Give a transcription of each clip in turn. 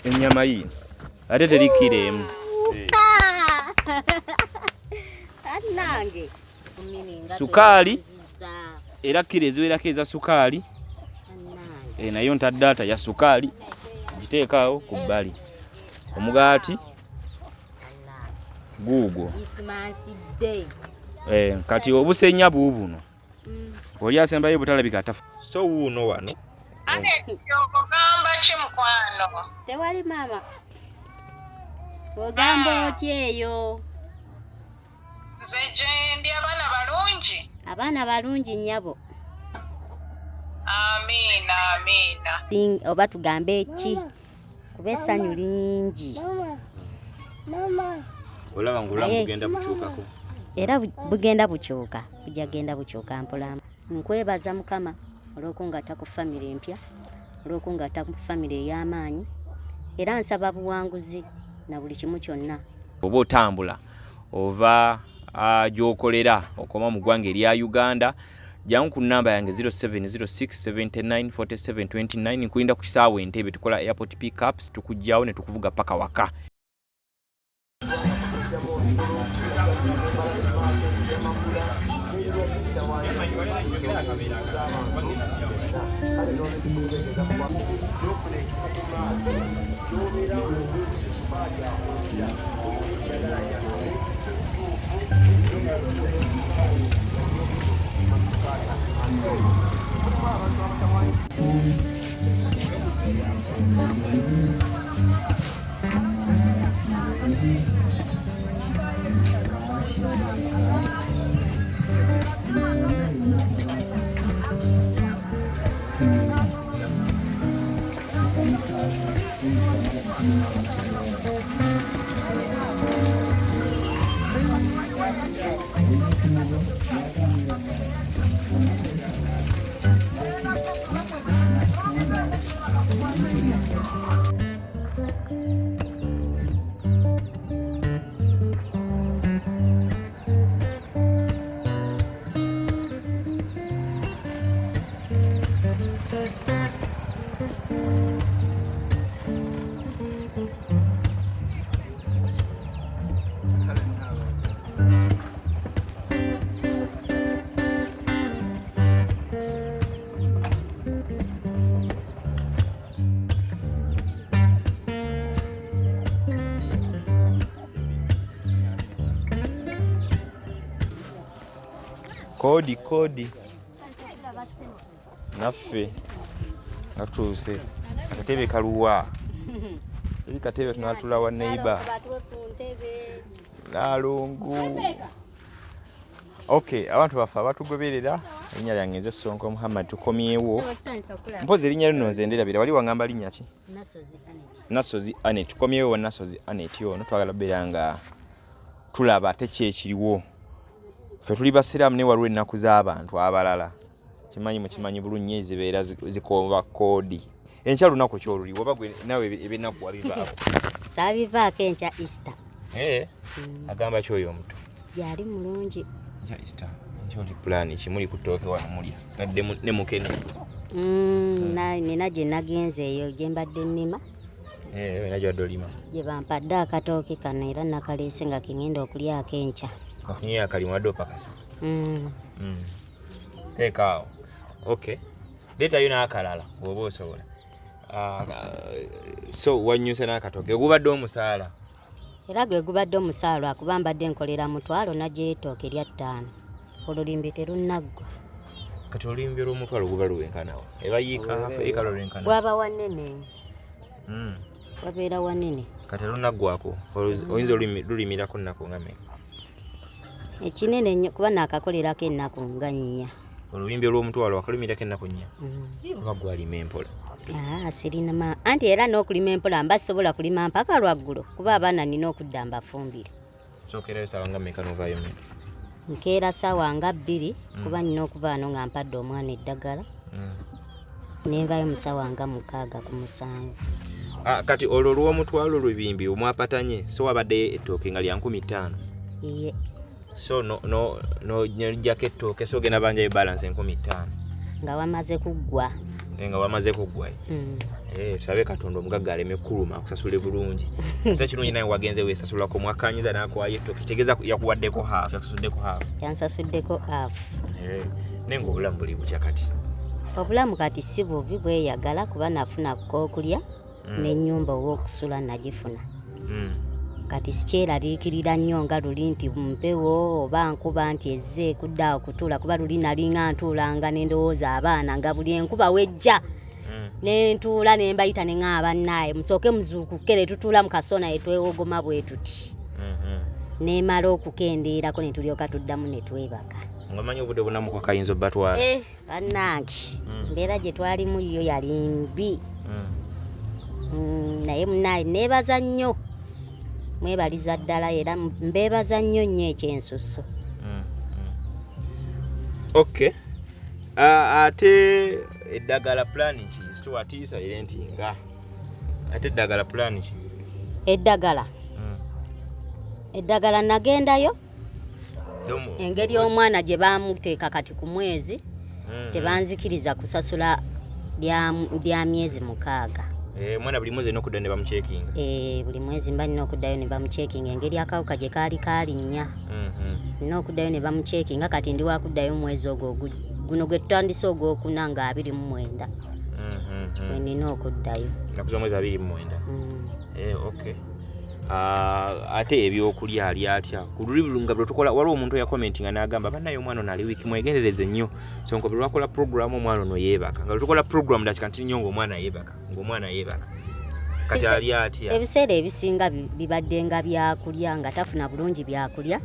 ennyama yini ate terikiremu nange sukaali era kiro eziwerako eza sukaali nayo ntaddaata ya sukaali giteekaawo ku bbali omugaati guugwo kati obusenya buubuno oli asembayo butalabika atafu so wuuno wano ogamba ki mukwano tewali maama ogamba otya eyo nze gyendi abaana balungi nnyabo amiina oba tugambe eki kuba essanyu lingi olaba ngulamu bugenda bukyukako era bugenda bukyuka bujagenda bukyuka mpola nkwebaza mukama olw'okungatta ku famire empya olw'okungatta ku famire ey'amaanyi era nsaba buwanguzi na buli kimu kyonna oba otambula ova gyokolera okoma mu ggwanga erya Uganda jangu ku namba yange 0706794729 nkulinda ku kisaawe Entebbe tukola airport pickups tukujjawo ne tukuvuga paka waka kodi naffe natuuse katebe kaluwa eri katebe tunatula wa neighbor nalungu okay abantu bafa batugoberera erinnya lyange nze Sonko Muhammad tukomyewo mpozi erinnya lino nze nderabira wali wangamba linnya ki Nassozi Anet tukomyewo Nassozi Anet ono twagala beranga tulaba tekyekiriwo fe tuli basiraamu ne waliwo ennaku z'abantu abalala kimanyi bulungi ezibeera zikoba koodi enkya lunaku kyoluli oba gwe nawe ebyennaku wabivaako saabivaako enkya Easter agamba kyoyo omuto yali mulungi enkya Easter nkyoli pulaani kimuli ku ttooke wano mulya nadde ne mukene nina gye nagenze eyo gye mbadde nnima najwadde olima gye bampadde akatooke kano era nakaleese nga kengenda okulyako enkya afunye akalimu wadde opakasa teekaawo okay leetayo n'akalala bw'oba osobola so wanyuse n'akatooke gubadde omusaala era gwe gubadde omusaala akuba mbadde nkolera mutwalo nagyeetooke lya 5 olulimbi terunaggwa kati olulimbi olw'omutwalo guba luwenkanawo eba yiika ekalo lwenkana bwaba wanene wabeera wanene kati lunaggwako oyinza lulimirako nnaku nga meka ekinene nnyo kuba naakakolerako ennaku nga 4 olubimbi olw'omutwalo wakalumirako ennaku 4 oba gwalima empola sirina anti era n'okulima empola mba sobola kulima mpaka lwaggulu kuba abaana nina okudda mbafumbire sookerayo saawa nga mmeka novaayo mmeka nkeera saawa nga 2 kuba nina okubaano nga mpadde omwana eddagala nenvayo mu saawa nga 6 ku 7 kati olwo olw'omutwalo olubimbi omwapatanye so wabaddeyo ettooke nga lya 15 iye so nojjako ettooke so ogenda banjayo balance 15 nga wamaze kuggwa nga wamaze kuggwa Sabe Katonda omugagga aleme kuluma akusasule bulungi. Kisa kirungi naye wagenze weesasulako mwakanyiza nakwaye tokitegeza yakuwaddeko half yakusuddeko half. Yansasuddeko half. Nengo obulamu buli butya kati. Obulamu kati si bubi bweyagala kuba nafuna kokulya n'ennyumba ow'okusula nagifuna. Kati sikyeraliikirira nnyo nga luli nti mpewo oba nkuba nti ezze kudda okutuula kuba luli nali nga ntuulanga n'endowooza abaana nga buli enkuba wejja nentuula ne mbayita ne ng'aba naye musooke muzuukuke ne tutuula mu kasona etwewogoma bwe tuti nemala okukendeerako ne tulyoka tuddamu ne twebaka. Ngamanyi obudde bunamuko kayinza obbatwala. Bannange mbeera gye twalimu yo yali mbi naye munaye neebaza nnyo mwebaliza ddala era mbeebaza nnyo nnyo ekyensusso. Okay. Ate eddagala plan ki situwatiisa era nti nga ate eddagala plan ki eddagala nagendayo engeri omwana gye baamuteeka kati ku mwezi tebanzikiriza kusasula lya myezi 6. Mwana buli mwezi n'okuddayo ne bamucekinga. Buli mwezi mba nina okuddayo ne bamucekinga engeri akawuka gye kaali kalinnya. Nina okuddayo ne bamucekinga kati ndi wakuddayo mwezi ogwo guno gwe tutandise ogwokuna nga 29. Nina okuddayo. Nakuza omwezi 29. Okay. Ate ebyokulya ali atya ku lulibulunga bwe tukola waliwo omuntu yakomentinga n'agamba bannayo omwana ono ali wiiki mwegendereze nnyo sonko bwe lwakola program omwana ono yeebaka nga tukola program dakika nti nnyo ng'omwana yeebaka kati ali atya. Ebiseera ebisinga bibadde nga byakulya nga tafuna bulungi byakulya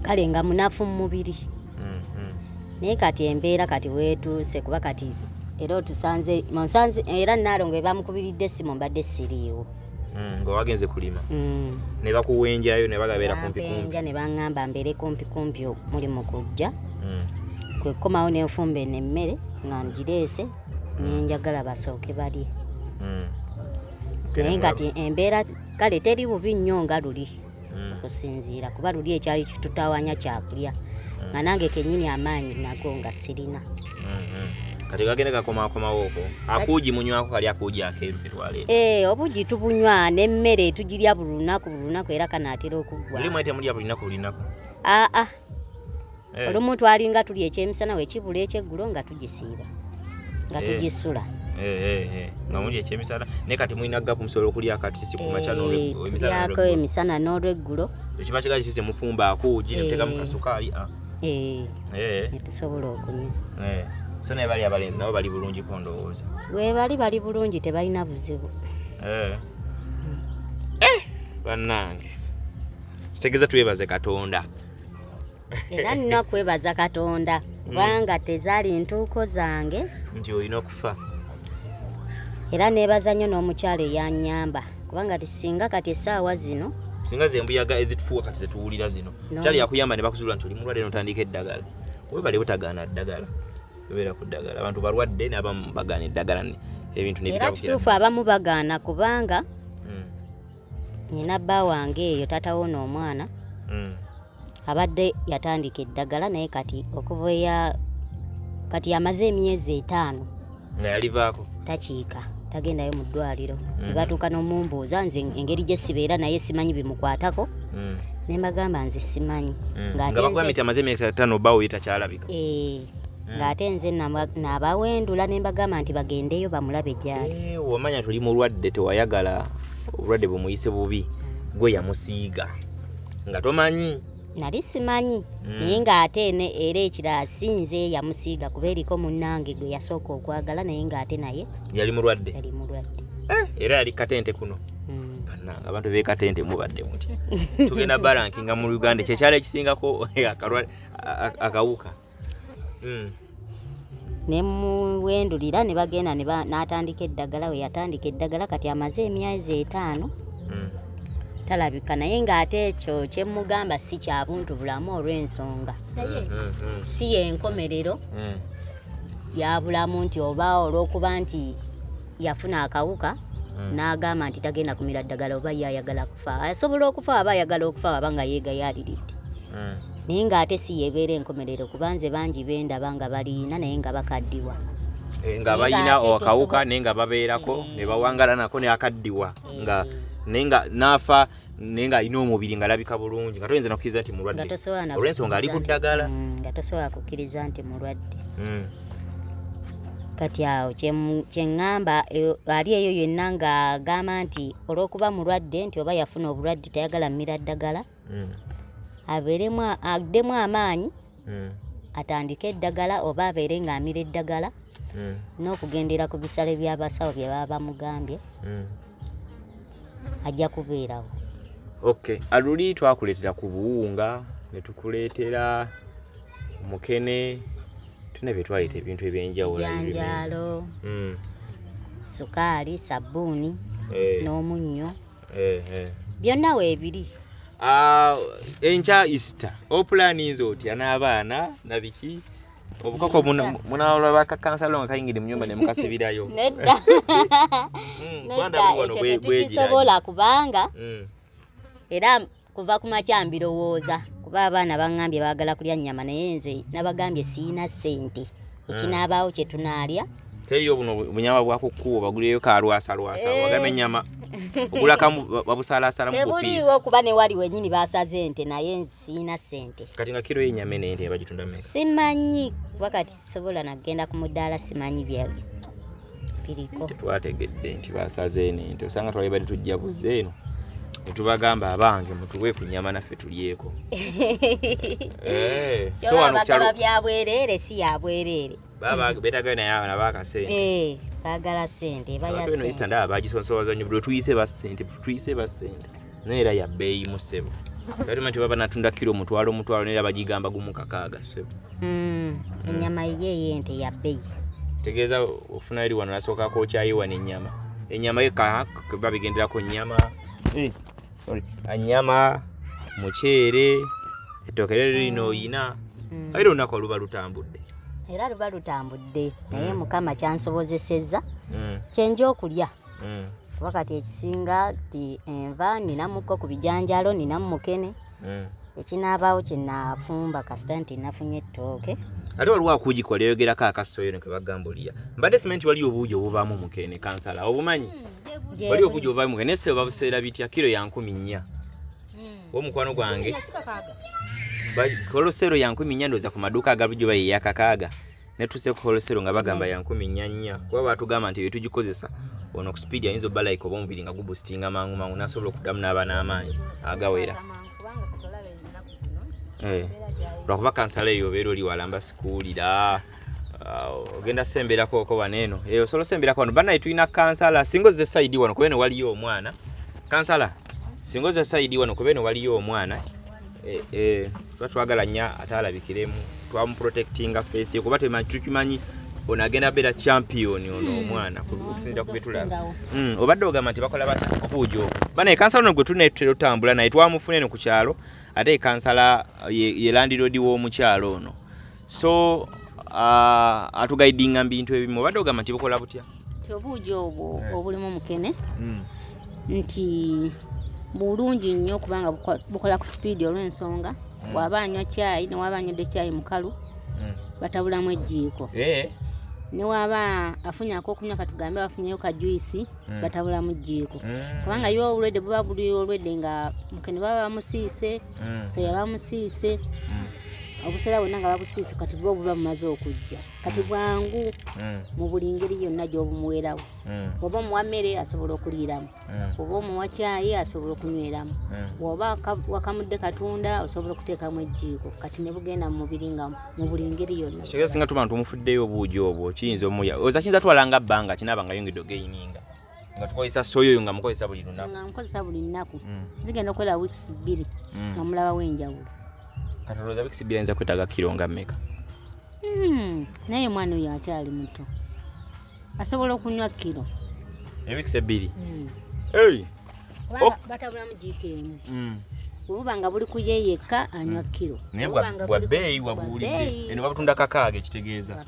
kale nga munafu mu mubiri naye kati embeera kati weetuuse kuba kati era otusanze era Naalongo bamukubiridde essimu mbadde siriiwo. Nga wagenze kulima ne bakuwenjayo ne bagabera kumpi ne baŋŋamba mbeere kumpi muli mu kujja kwe kukomawo n'enfumba emmere nga ngireese nenjagala basooke balye naye kati embeera kale teri bubi nnyo nga luli okusinziira kuba luli ekyali kitutawanya kyakulya nga nange kennyini amaanyi nago nga sirina. Kati gagenda gakomakomawo okwo akuugi munywako kali akuugi akeeru ketwale. Obugi tubunywa n'emmere tugirya buli lunaku era kanaatera okuggwa. Buli mwete mulya buli lunaku. Olumu twalinga tulya ekyemisana wekibula ekyeggulo nga tugisiiba nga tugisula. Nga mulya ekyemisana naye kati mulina gapu musobola okulya kati si kumakya n'olwemisana emisana n'olweggulo. Ekiba kigali kisi mufumba akuugi ne muteekamu kasukaali. Netusobola okunywa. So naye bali abalenzi nabo bali bulungi kondowooza. Bwe bali bulungi tebalina buzibu. Bannange kitegeeza twebaze Katonda. Era nina kwebaza Katonda kubanga tezaali ntuuko zange nti olina okufa. Era neebaza nnyo n'omukyala eyannyamba kubanga tisinga kati essaawa zino singa zembuyaga ezitufuwa kati zetuwulira zino kyali yakuyamba ne bakuzulula nti oli mulwadde n'otandika eddagala webale butagaana ddagala beera ku ddagala abantu balwadde n'abamu bagaana eddagala ebintu era kituufu abamu bagaana kubanga nyina bba wange eyo tatawoona omwana abadde yatandika eddagala naye kati okuva kati yamaze emyezi 5 nga yalivaako takiika tagendayo mu ddwaliro nebatuuka n'omumbuuza nze engeri gye sibeera naye simanyi bimukwatako ne mbagamba nze simanyi nga bakugambye nti amaze emyezi 5 bawo yetakyalabika ng'ate nze n'abawendula ne mbagamba nti bagendeyo bamulabe gyali. Wamanya tuli mulwadde tewayagala obulwadde bumuyise bubi gwe yamusiiga nga tomanyi. Nali simanyi naye ng'ate era ekirala asinze yamusiiga kuba eriko munnange gwe yasooka okwagala naye ng'ate naye yali mulwadde. Era yali katente kuno. Bannange abantu beekatente mubadde muti tugenda barankinga mu Uganda kyekyalo ekisingako akawuka. Ne muwendulira ne bagenda n'atandika eddagala we yatandika eddagala kati amaze emyezi 5 talabika naye ng'ate ekyo kyemugamba si kya buntu bulamu olw'ensonga si yenkomerero ya bulamu nti oba olw'okuba nti yafuna akawuka n'agamba nti tagenda kumira ddagala oba yayagala kufa asobola okufa aba ayagala okufa aba nga yeegayaliridde naye ng'ate si yebeera enkomerero kuba nze bangi bendaba nga baliina naye nga bakaddiwa. nga bayina okawuka nenga babeerako ne bawangala nako ne akaddiwa nga nenga nafa nenga alina omubiri nga labika bulungi nga toyinza nokkiriza nti mulwadde olw'ensonga ali ku ddagala nga tosobola kukkiriza nti mulwadde. Kati awo kyeŋŋamba ali eyo yenna ng'agamba nti olw'okuba mulwadde nti oba yafuna obulwadde tayagala mmira ddagala addemu amaanyi atandike eddagala oba abeere ng'amira eddagala n'okugendera ku bisale by'abasawo bye baba bamugambye ajja kubeerawo. Okay, aluli twakuleetera ku buwunga ne tukuleetera mukene tuna bye twaleeta ebintu ebyenjawulo janjalo sukaali sabbuuni n'omunnyo byonna weebiri. Enkya Easter opulaninze otya n'abaana na biki obukoko munawolwa bakakansalo nga kayingire mu nyumba ne mukasibirayo? Nedda ekyo tetukisobola kubanga era kuva ku makya mbirowooza kuba abaana baŋŋambye baagala kulya nnyama naye nze nabagambye siina ssente ekinaabaawo kye tunaalya. Teriyo buno bunyama bwa kukuwa baguliyo kalwasalwasa bagame ennyama ogula kamu babusalaasala mu bupiisi. Tebuliiwo kuba ne wali wennyini baasaze ente naye siina ssente. Kati nga kiro y'ennyama ente bagitunda mmeka? Simanyi kuba kati sisobola nagenda ku mudaala simanyi biriko. Tetwategedde nti baasaze ente osanga twali bali tujja buzze eno ne tubagamba abange mutuwe ku nnyama naffe tulyeko. So wano kyalo bya bwereere si ya bwereere. Baba betagana yawe na baka sente. Bagala sente baya sente. Easter ndaba bagisonsowaza nyo bro tuyise ba sente. Neera ya bei mu sebo. Kati manti baba natunda kilo mutwalo neera bagigamba gumu kakaaga sebo. Ennyama ye ente ya bei. Tegeeza ofuna eri wano nasooka ko kyayiwa n'ennyama. Ennyama eka babigendera ko nnyama. Anyama muceere ettooke lino oyina era olunaku oluba lutambudde. Era luba lutambudde naye Mukama kyansobozesezza kyenja okulya wakati ekisinga ti enva ninamuko ku bijanjalo ninamu mukene ekinaabaawo kyenaafumba kasita nti nafunye ettooke. Ate waliwo akugikola yogerako akasoyo ne kebagamba olya mbadde simanti waliyo obuugi obuvaamu mukene kansala obumanyi waliyo obuugi obuvaamu mukene nese babuseera bitya kiro ya 14 omukwano gwange kolosero ya 14 ndoza ku maduuka agabujo baye yakakaaga netuse ku kolosero nga bagamba ya 14 kuba batugamba nti tugikozesa ono ku speed yinzo balaiko bomubiri nga gubustinga mangu nasobola okudamu n'abaana amaanyi agawera. Lwakuba kansala eyo obeera oli walamba sikuwulira ogenda semberako ko baneno osobola semberako wano banaye tulina kansala singa ozze saidi wano kubene waliyo omwana kansala singa ozze saidi wano kubene waliyo omwana twagala nnyo ataalabikiremu twamuprotectinga face kuba tukimanyi ono agenda beera champion ono omwana okusinzira ku bitulaba obadde ogamba nti bakola batya obuujo banaye kansala ono gwe tunetera otambula naye twamufuna eno ku kyalo ate kansala ye landiroodi w'omukyalo ono so atugaidinga mbintu ebimu obadde ogamba nti bukola butya obuujo obwo obulimu mukene nti bulungi nnyo kubanga bukola ku speed olw'ensonga bw'aba anywa caayi ne waba anywedde caayi mukalu batabulamu ejjiiko ne waba afunyako okunywa katugambe bafunyeyo ka juice batabulamu jjiiko kubanga yo olwedde buba buli olwedde nga mukene baba bamusiise so yabamusiise obusera bwonna nga babusiise kati bwo buba bumaze okujja kati bwangu mu buli ngeri yonna gy'obumuwerawo oba omuwa mmere asobola okuliiramu oba omuwa caayi asobola okunyweramu bw'oba wakamudde katunda osobola okuteekamu ejjiiko kati ne bugenda mu mubiri nga mu buli ngeri yonna kigeza singa tuba tumufuddeyo obuugi obwo kiyinza omuya oza kiyinza twalanga bbanga kinaaba nga yongedde ogeininga nga tukozesa soyo oyo nga mukozesa buli lunaku nga mukozesa buli nnaku zigenda okwera weeks 2 nga mulabawo enjawulo kati olowooza weeks 2 ayinza kwetaaga kiro nga mmeka naye omwana oyo akyali muto asobola okunywa kiro weeks 2 batabulamu jiiko emu bwebuba nga buli kuyeeyekka anywa kiro naye bwa bbeeyi wabuwulidde eno babutunda kakaaga ekitegeeza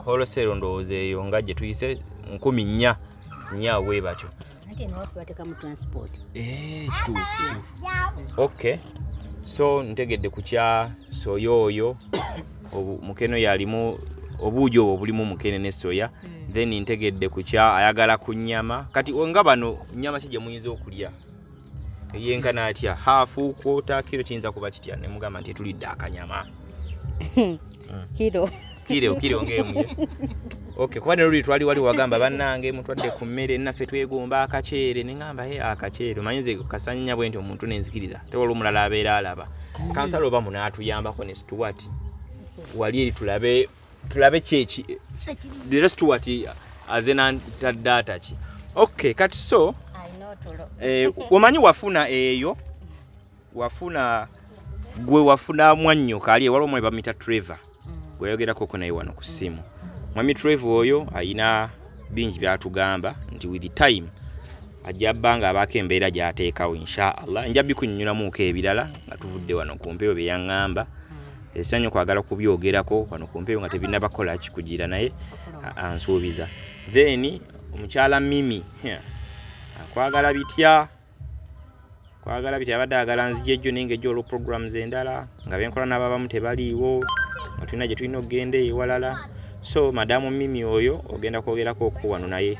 kolosero ndowooza eyo nga gye tuyise 14 bwe batyo ate newaffe bateekamu transport kituufu okay so ntegedde ku kya soyo oyo mukeno yalimu obuujo obwo bulimu mukene ne soya then ntegedde kukya ayagala ku nnyama kati nga bano nnyama kije muyinza okulya yenkana atya hafu kwota kilo kiyinza kuba kitya ne mugamba nti tulidde akanyama kilo ngemu okay kwa nero twali wali wagamba bannange mutwadde ku mmere naffe twegomba akaceere ne ngamba akaceere mayinze kasanya bwenti omuntu nenzikiriza tewolo mulala abeera alaba kansalo oba munaatuyambako ne Stuart wali eri tulabe chechi the Stuart azena data ki okay kati so omanyi wafuna eyo wafuna mwannyo kali waliwo mwe bamita Trevor gweyogerako ko naye wano ku simu mwami Trevor oyo ayina bingi byatugamba nti with the time ajja banga abaka embeera gy'ateekawo inshallah nja bikunnyulamu ko ebirala nga tuvudde wano ku mpewo bye yaŋŋamba essanyu kwagala kubyogerako wano ku mpewo nga tebinnabakola kikugira naye ansuubiza then omukyala Mimi kwagala bitya abadde agala nzije ejjo ninga ejjo olwo programs endala nga benkola n'ababamu tebaliiwo nga tulina gye tulina okugenda ewalala so madamu Mimi oyo ogenda kwogerako oko wano naye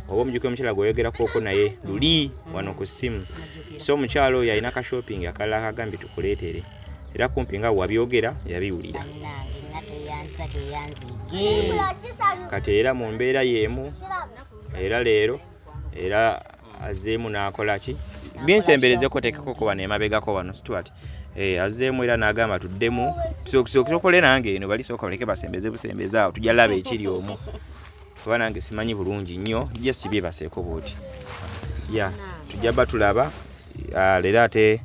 oba omujuka omukyala gweyogerako oko naye luli wano ku ssimu so omukyala oyo alina ka shopping akalala kagambye tukuleetere era kumpi nga wabyogera yabiwulira kati era mu mbeera y'emu era leero era azeemu n'akola ki binsemberezeko tekeko wano emabegako wano Stuart azeemu era n'agamba tuddemu tukole nange eno bali sooka baleke basembeze busembeze awo tujja laba ekiri omu kuba nange simanyi bulungi nnyo just byebaseeko bwoti tujja batulaba leero ate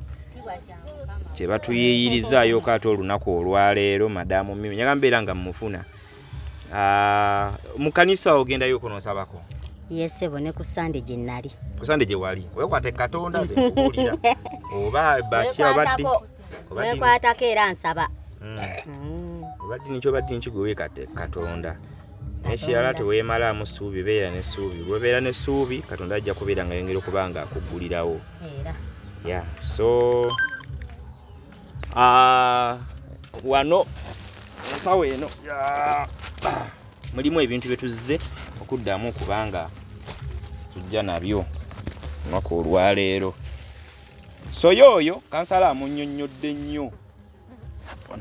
kye batuyiyirizaayo ko ate olunaku olwaleero madamu Mimi nyagamba era nga mumufuna mu kanisa ogendayo okunoosabako yesebo ne ku Sande gye nali ku Sande gye wali wekwate Katonda ze kubuulira oba batya obadde wekwatako era nsaba obadde nikyo badde nkigwe Katonda nekirala teweemalaamu ssuubi beera n'essuubi lwebeera n'essuubi Katonda ajja kubeera nga yongera okuba nga akuggulirawo so wano ensawo eno mulimu ebintu bye tuzze okuddamu kubanga tujja nabyo omwaka olwaleero soya oyo kansala amunnyonnyodde nnyo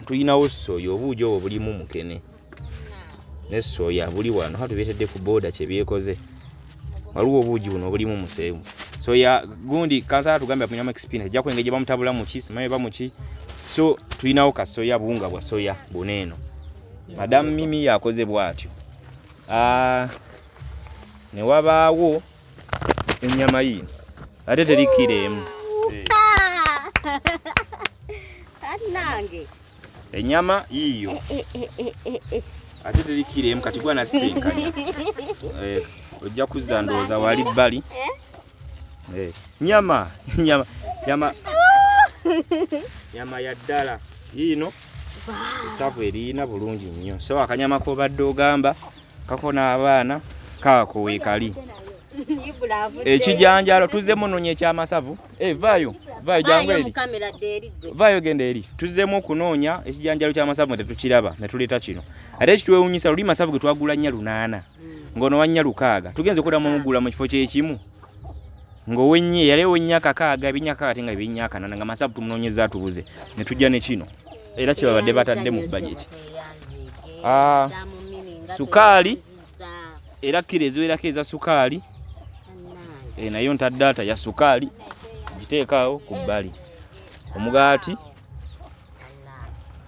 tuyinawo soya obuujo obwo bulimu mukene ne soya buli wano hatubeetedde ku booda kyebyekoze waliwo obuuji buno bulimu museemu soya gundi kansala tugambye apunyamu experience ajja kwenge gye bamutabula mu ki simanyi bamuki so tuyinawo kasoya buwunga bwa soya buneeno madamu Mimi yakoze bw'atyo ne wabaawo ennyama yino ate terikiremu ennyama yiyo ate terikiremu kati gwana tutenkanya ojja kuzza ndowooza wali bbali nyama ya ddala yino esavu eriina bulungi nnyo so akanyama kobadde ogamba kakona abaana kaako weekali ekijanjalo tuzzemu onoonya ekyamasavu vaayo jangu eri vaayo genda eri tuzzemu okunoonya ekijanjalo kyamasavu nga tetukiraba ne tuleeta kino ate ekitwewunyisa luli masavu ge twagula 4 ng'ono wa 6 tugenze okuddamu omugula mu kifo kyekimu ng'owenye yali owenya kakaaga ebinyaka ate nga ebinyaka nana nga masavu tumunoonyeza tubuze ne tujja ne kino era kye babadde batadde mu budget sukaali era kilo eziwerako eza sukaali nayo ntaddaata ya sukaali giteekaawo ku bbali omugaati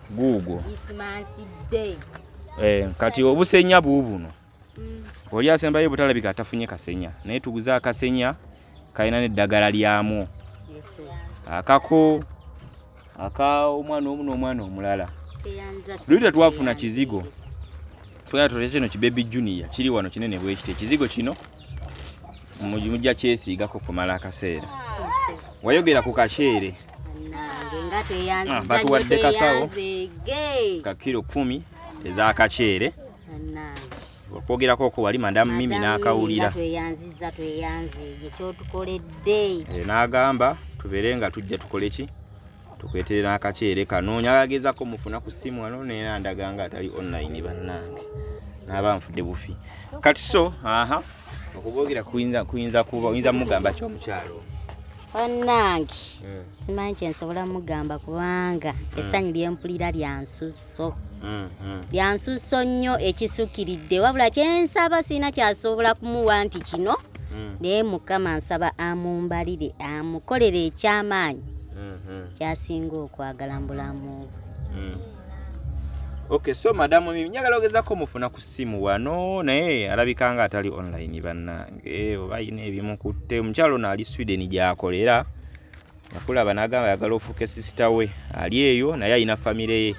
guugwo kati obusenya buubuno oli asembayo butalabika atafunye kasenya naye tuguza akasenya kalina n'eddagala lyamu akako omwana omu n'omwana omulala luli tetwafuna kizigo twala tolete kino kibebi junior kiri wano kinene bwekiti ekizigo kino mujja kyesiigako kumala akaseera wayogera ku kaceere batuwadde kasawo ka kilo 10 ez'akaceere okwogerako ko wali madamu Mimi n'akawulira n'agamba tubeere nga tujja tukole ki tukwetere n'akaceere kano nyagagezako mufuna ku ssimu wano naye nandaga nga atali online bannange n'abanfudde bufi kati so okubogera kuyinza kuba oyinza mugamba ky'omukyalo bannange simanyi kyensobola mugamba kubanga essanyu lyempulira lyansusso lyansusso nnyo ekisukiridde wabula kyensaba sirina kyasobola kumuwa nti kino naye Mukama nsaba amumbalire amukolere ekyamaanyi kyasinga okwagala mu bulamu Okay, so madamu mimi njagala ogezako mufuna ku ssimu wano naye alabika nga atali online bannange oba ayina ebimukutte omukyalo naali Sweden gyakolera nakulaba n'agamba ayagala ofuuke sister we ali eyo naye ayina famire ye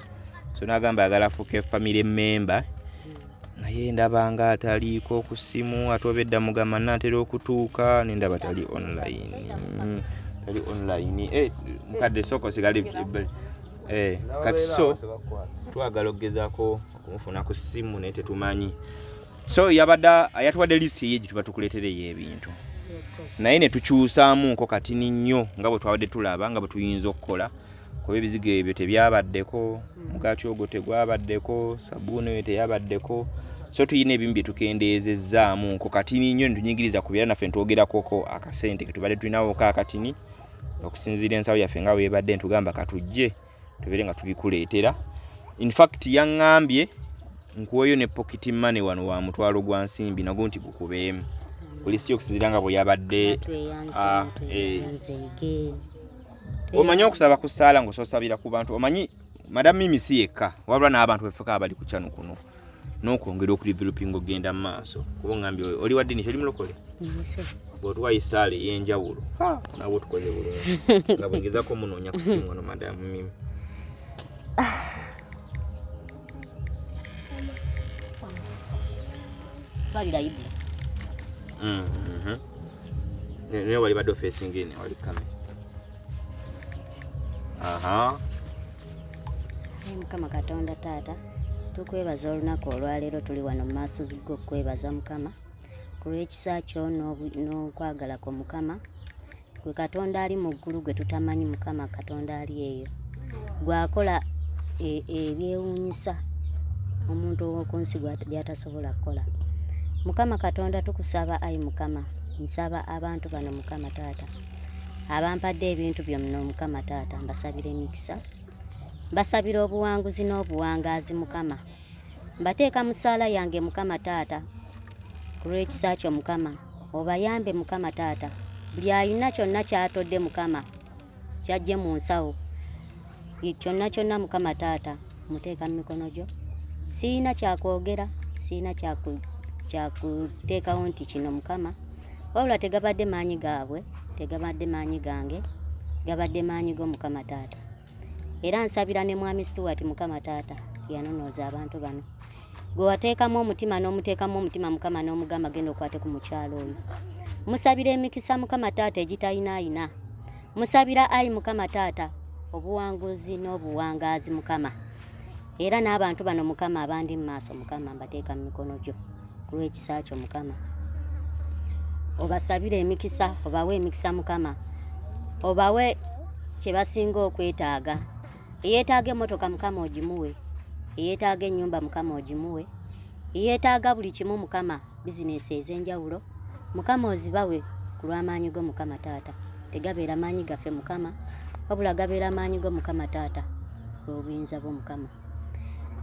so n'agamba ayagala afuuke famire member naye ndaba nga ataliiko ku ssimu ate obedda mugamba nnatera okutuuka nendaba tali online mukadde soko sigali kati so twagala okugezaako okumufuna ku ssimu naye tetumanyi so yatuwadde listi ye gituba tukuleetereyo ebintu naye ne tukyusaamuko kati nnyo nga bwe twabadde tulaba nga bwe tuyinza okukola kuba ebizigo ebyo tebyabaddeko mugaati ogwo tegwabaddeko sabuuni eyo teyabaddeko so tuyina ebimu bye tukendeezezzaamuko kati nnyo ne tunyigiriza kubeera naffe ntwogerakoko akasente ke tubadde tulinawo akatini okusinziira ensawo yaffe nga weebadde ntugamba katujje tubeere nga tubikuleetera. In fact yaŋŋambye nkuweeyo ne pocket money wano wa mutwalo gwa nsimbi nagwo nti gukubeemu polisi okusinziira nga bwe yabadde omanyi okusaba ku ssaala ng'ososabira ku bantu omanyi Madam Mimi si yekka wabula n'abantu befeka abali ku kyano kuno n'okwongera okudevelopinga ogenda mu maaso kuba oŋŋambye oli wa ddiini kyoli mulokole bw'otuwayo essaala ey'enjawulo nabwe tukoze bulungi nga bwengezako munoonya ku ssimu wano Madam Mimi. Naye wali badde facing in wali kamera. Mukama Katonda taata tukwebaza olunaku olwaleero tuli wano mu maaso go okwebaza Mukama ku lw'ekisa kyo n'okwagala ko Mukama gwe Katonda ali mu ggulu gwe tutamanyi Mukama Katonda ali eyo gwakola ebyewuunyisa omuntu ow'oku nsi byatasobola kukola. Mukama Katonda tukusaba ayi Mukama nsaba abantu bano Mukama taata abampadde ebintu byonna Mukama taata mbasabira emikisa mbasabira obuwanguzi n'obuwangaazi Mukama mbateeka mu ssaala yange Mukama taata ku lw'ekisa kyo Mukama obayambe Mukama taata buli ayina kyonna kyatodde Mukama kyajje mu nsawo kyonna Mukama taata muteeka mu mikono gyo siina kyakwogera siina kyakuteekawo nti kino Mukama wabula tegabadde maanyi gaabwe tegabadde maanyi gange gabadde maanyi go Mukama taata era nsabira ne mwami Stuart Mukama taata yanonooza abantu bano gwe wateekamu omutima n'omuteekamu omutima Mukama n'omugamba genda okwate ku mukyalo oyo musabira emikisa Mukama taata egitayinaayina musabira ayi Mukama taata obuwanguzi n'obuwangaazi Mukama era n'abantu bano Mukama abandi mu maaso Mukama mbateeka mu mikono gyo ku lw'ekisa kyo Mukama obasabire emikisa obawe emikisa Mukama obawe kye basinga okwetaaga eyeetaaga emmotoka Mukama ogimuwe eyeetaaga ennyumba Mukama ogimuwe eyeetaaga buli kimu Mukama bizinesi ez'enjawulo Mukama ozibawe ku lw'amaanyi go Mukama taata tegabeera maanyi gaffe Mukama wabula gabeera maanyi go Mukama taata olw'obuyinza bwo Mukama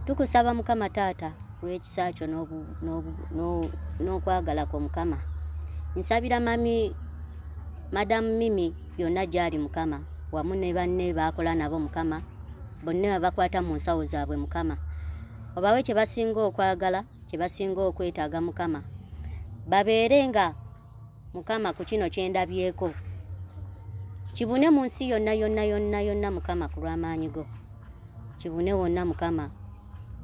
tukusaba Mukama taata ku lw'ekisa kyo n'okwagala kwo Mukama nsabira Madam Mimi byonna gyali Mukama wamu ne banne baakola nabo Mukama bonna bakwata mu nsawo zaabwe Mukama obawe kye basinga okwagala kye basinga okwetaaga Mukama babeerenga Mukama ku kino kyendabyeko kibune mu nsi yonna Mukama ku lw'amaanyi go kibune wonna Mukama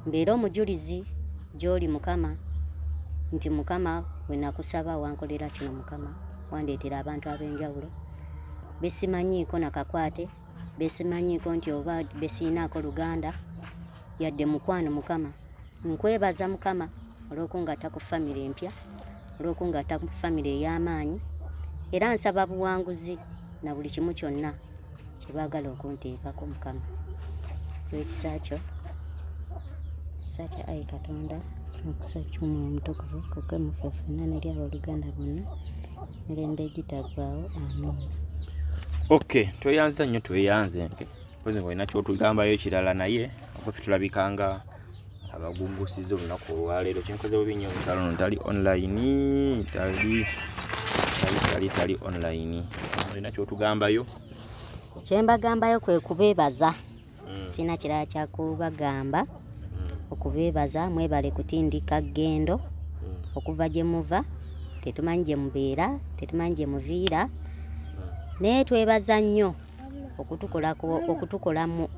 mbeera omujulizi gy'oli Mukama nti Mukama we nakusaba wankolera kino Mukama wandeetera abantu ab'enjawulo besimanyiiko nakakwate besimanyiiko nti oba besiinaako Luganda yadde mukwano Mukama nkwebaza Mukama olw'okungatta ku famire empya olw'okungatta ku famire ey'amaanyi era nsaba buwanguzi na buli kimu kyonna kye baagala okunteekako Mukama lw'ekisa kyo ayi Katonda okusajjuma omutukuvu kuke mufefuna neri abaluganda bonna mirembe egitagwawo amiina. Okay, tweyanza nnyo tweyanze nke pozi ng'olina kyotugambayo kirala naye okwefe tulabikanga abagungusiza olunaku olwaleero kyenkoze bubi nnyo mukyalo ono tali online tali online olina kyotugambayo. Kyembagambayo kwe kubeebaza sina kirala kyakubagamba okubeebaza mwebale kutindika ggendo okuva gye muva tetumanyi gye mubeera tetumanyi gye muviira naye twebaza nnyo okukolamu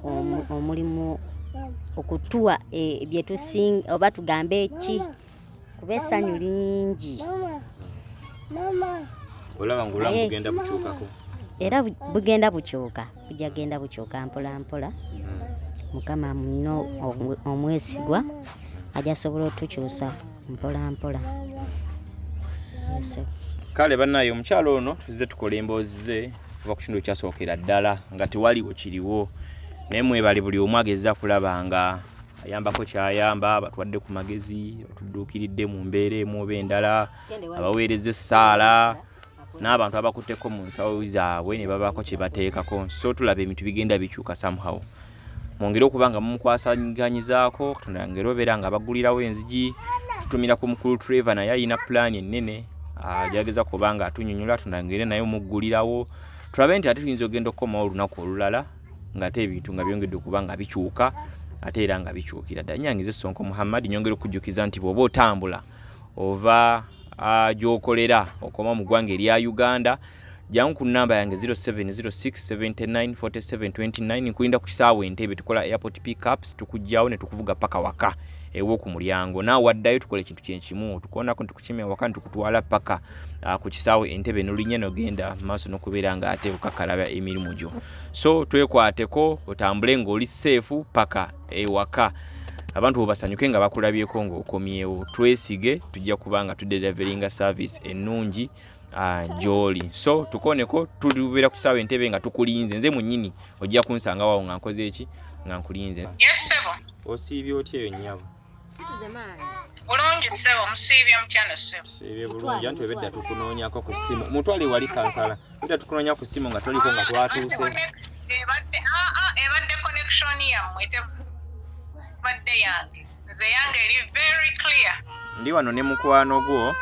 omulimu okutuwa bye tusinga oba tugambe eki kuba essanyu lingi olaba ng'olamu bugenda bukyukako era bugenda bukyuka bujja genda bukyuka mpola mpola. Mukama muno omwesigwa ajja sobola otukyusa mpola mpola. Kale bannaye omukyalo ono tuzze tukola emboozi ze kuva ku kitundu ekyasookera ddala nga tewaliwo kiriwo naye mwebali buli omu ageza kulaba nga ayambako kyayamba batwadde ku magezi batudduukiridde mu mbeera emu oba endala abaweereza essaala n'abantu abakutteko mu nsawo zaabwe ne babaako kye bateekako so tulaba ebintu bigenda bikyuka somehow. Mwongere okuba nga mumukwasaganyizaako katonda ngeri obeera nga abagulirawo enzigi tutumira ku mukulu Trevor naye ayina pulaani ennene agyageza kuba nga atunyonyola katonda ngeri naye omuggulirawo tulabe nti ate tuyinza ogenda okukomawo olunaku olulala ng'ate ebintu nga byongedde okuba nga bikyuka ate era nga bikyukira ddala. Nyangiza Sonko Muhammad nyongera okujjukiza nti bw'oba otambula ova gy'okolera okoma mu ggwanga erya Uganda jangu ku namba yange 0706794729 nkulinda ku kisaawe Entebbe tukola airport pickups tukujjawo ne tukuvuga paka waka ewo ku mulyango naawe waddayo tukola ekintu kyenkimu tukuonako ntukukimya waka ntukutwala paka ku kisaawe Entebbe n'olinya n'ogenda maaso n'okubeera nga ate okakalaba emirimu gyo so twekwateko otambule ng'oli seefu paka ewaka. Abantu bobasanyuke nga bakulabyeko ng'okomyewo twesige tujja kuba nga tudeliveringa service ennungi gy'oli so tukoneko tubeera ku kisaawe Entebbe nga tukulinze nze munnyini ojja kunsanga waawo nga nkoze eki nga nkulinze. Yes sebo. Osiibye otya eyo nnyabo? Bulungi sebo musiibye mutyano sebo. Siibye bulungi anti ebedda tukunoonyako ku ssimu mutwale wali kansala ebedda tukunoonya ku ssimu nga toliko nga twatuuse. Ebadde connection yammwe tebadde yange nze yange eri very clear. Ndi wano ne mukwano gwo.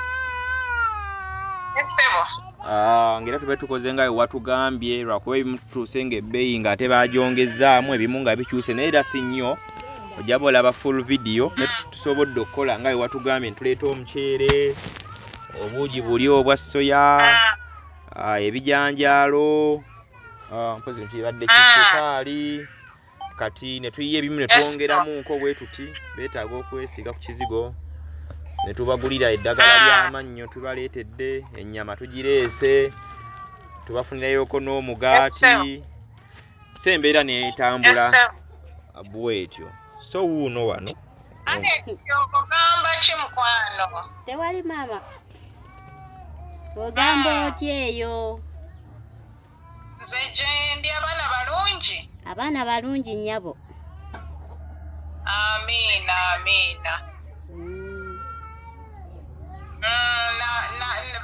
Sebo. Ngera tube tukoze nga watugambye lwakuba ebimu tutuuse ng'ebbeeyi ng'ate baagyongezaamu ebimu nga bikyuse naye era si nnyo ojjaba olaba full video ne tusobodde okukola nga watugambye ntuleeta omuceere obuugi buli obwa soya ebijanjaalo mpozi nkibadde kisukaali kati ne tuyiye ebimu ne twongeramu nko bwe tuti beetaaga okwesiga ku kizigo ne tubagulira eddagala ly'amannyo tubaleetedde ennyama tugireese tubafunirayoko n'omugaati sembeera neetambula bwetyo so wuuno wano ogamba ki mukwano? Tewali maama ogamba otya eyo? Nze gyendi abaana balungi. Abaana balungi nnyabo. Amiina amiina.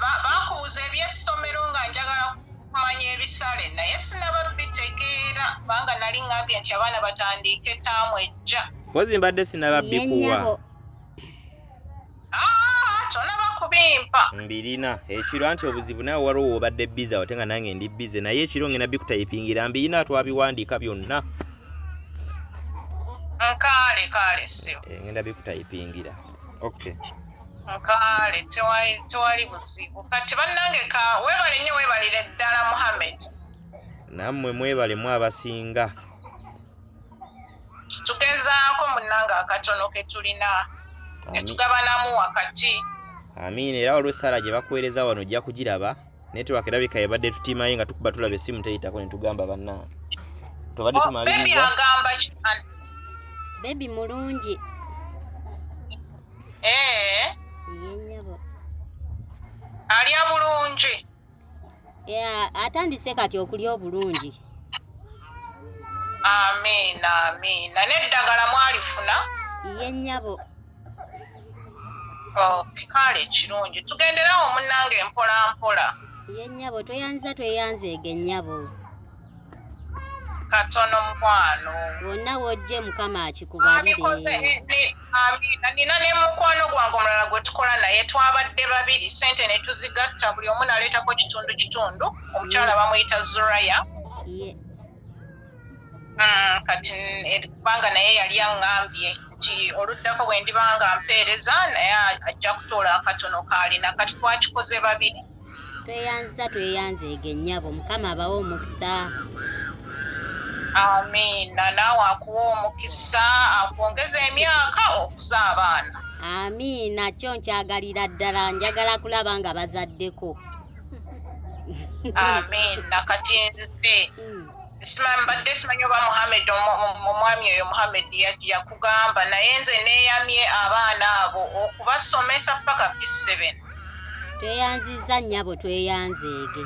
Bakubuuza eby'essomero nga njagala kumanya ebisale naye sinaba bitegeera kubanga nali ngambye nti abaana batandiike ettaamu ejja. Kozi mbadde sinaba bikuwa. Tonaba kubimpa. Mbirina ekiro anti obuzibu nawe waliwo obadde biza ate nga nange ndi bize naye ekiro ngenda bikutayipingira mbirina twabiwandiika byonna. Kale sebo. Ngenda bikutayipingira. Okay. Kale tewali buzibu kati bannange weebale nnyo weebalire ddala Muhammad. Nammwe mwebalemu abasinga. Tugezaako munnange akatono ke tulina ne tugabanamu wakati. Amiina era olw'essaala gye bakuweereza wano ojja kugiraba netiwaka erabika yabadde tutimaye nga tukuba tulaba essimu teyitako ne tugamba bannange. Tubadde tumaliriza. Bebi agamba Bebi mulungi. Yennyabo. Alya bulungi. Atandise kati okulya obulungi. Amiina. N'eddagala mwalifuna? Yennyabo. Okay, kale kirungi. Tugenderawo munnange mpola mpola. Ye nnyabo tweyanze ege nnyabo. Katono mukwano. Wonna wojje Mukama akikubalire. Amina. Nina ne mukwano gwange omulala gwe tukola naye twabadde babiri ssente ne tuzigatta buli omu naleetako kitundu. Omukyala bamuyita Zuraya. Kati kubanga naye yali aŋŋambye nti oluddako bwe ndiba nga mpeereza naye ajja kutoola akatono kaalina kati twakikoze babiri. Tweyanze ege nnyabo Mukama abawe omukisa. Amiina naawe akuwa omukisa akwongeza emyaka okuza abaana. Amiina kyo nkyagalira ddala njagala kulaba nga bazaddeko. Amiina kati nze mbadde simanyi oba Muhammad omwami oyo Muhammad yakugamba naye nze neeyamye abaana abo okubasomesa paka P7. Tweyanziza nnyabo tweyanzeege.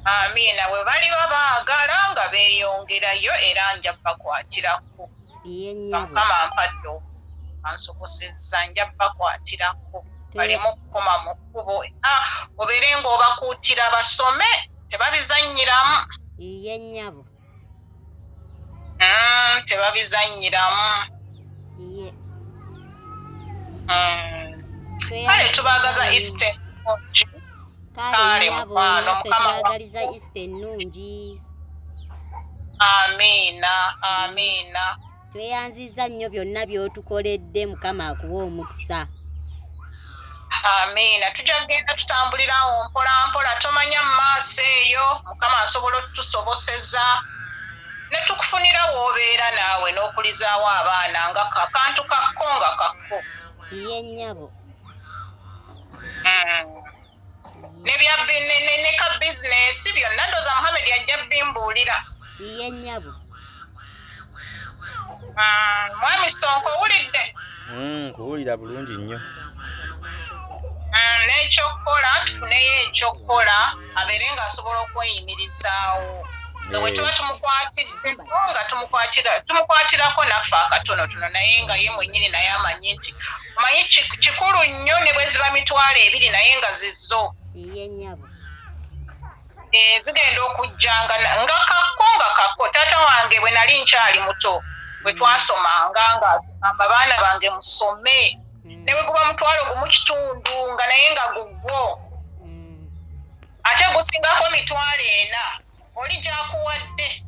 Amiina bwe bali babaagala nga beeyongerayo era nja bakwatirako. Ye nnyabo. Mukama mpadde ansobosezza nja bakwatirako. Balimu okukoma mu kkubo. Obeere ng'obakuutira basome tebabizannyiramu. Ye nnyabo. Tebabizannyiramu. Ye. Kale tubaagaza Eastern Nungi. Kale mukwano Mukama twagaliza Eastern Nungi. Amiina. Tweyanziza nnyo byonna by'otukoledde Mukama akuwa omukisa. Amiina. Tujja kugenda tutambulirawo mpola tomanya mu maaso eyo Mukama asobola otusoboseza ne tukufunira w'obeera naawe n'okulizaawo abaana nga akantu kakko nga kakko. Ye nnyabo. Ne ka bizinesi byonna ndooza Muhammad ajja bimbuulira. Ye nnyabo. Mwami Sonko owulidde? Kuwulira bulungi nnyo. N'ekyokukola tufuneyo ekyokukola abeere ng'asobola okweyimirizaawo. Nga bwe tuba tumukwatidde nga tumukwatirako naffe akatonotono naye nga ye mwennyini naye amanyi nti omanyi kikulu nnyo ne bwe ziba mitwalo 2 naye nga zizzo. Ye nnyabo. Zigenda okujjanga nga kakko taata wange bwe nali nkyali muto bwe twasomanga nga agamba baana bange musome ne bwe guba mutwalo gumu kitundu nga naye nga gugwo ate gusingako mitwalo 4 oli gyakuwadde.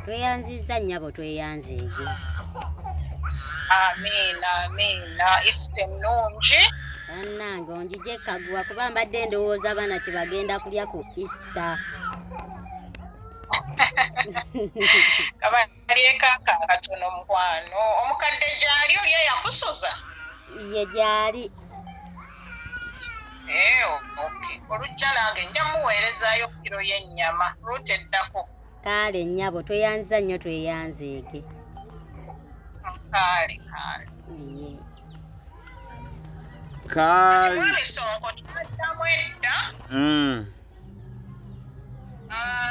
Tweyanziza nnyabo tweyanzeege. Amiina. Eastern Nungi. Bannange onjije kaguwa kuba mbadde ndowooza abaana kye bagenda kulya ku Easter. Kabalyeka katono mukwano. Omukadde gyali oli yakusuza? Ye gyali. Okay. Olujja nange nja muweerezaayo kiro y'ennyama luteddako. Kale nnyabo tweyanziza nnyo tweyanzeege. Kale. Mwami Sonko twaddamu edda.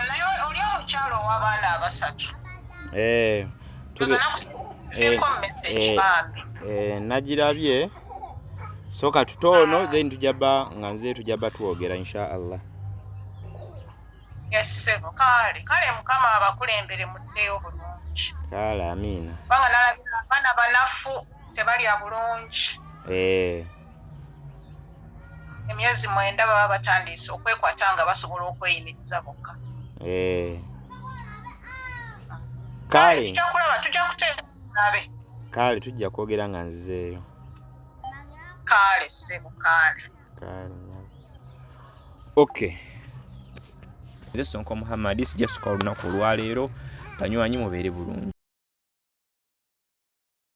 Naye oli omukyalo ow'abaana 3. Nagirabye. Soka tutono then tujaba nga nze tujaba tuogera inshallah. Yes, kale Mukama abakulembere muddeyo bulungi. Kale amiina. Banga nalabira abaana banafu tebalya bulungi. Emyezi 9 baba batandise okwekwata nga basobola okweyimiriza bokka. Kale tujja kuteesa nabe. Kale tujja kwogera nga nzeeyo. Kale sebo kale. Okay. Nze Sonko Muhammad sijja suka olunaku olwaleero banywanyi mubeere bulungi.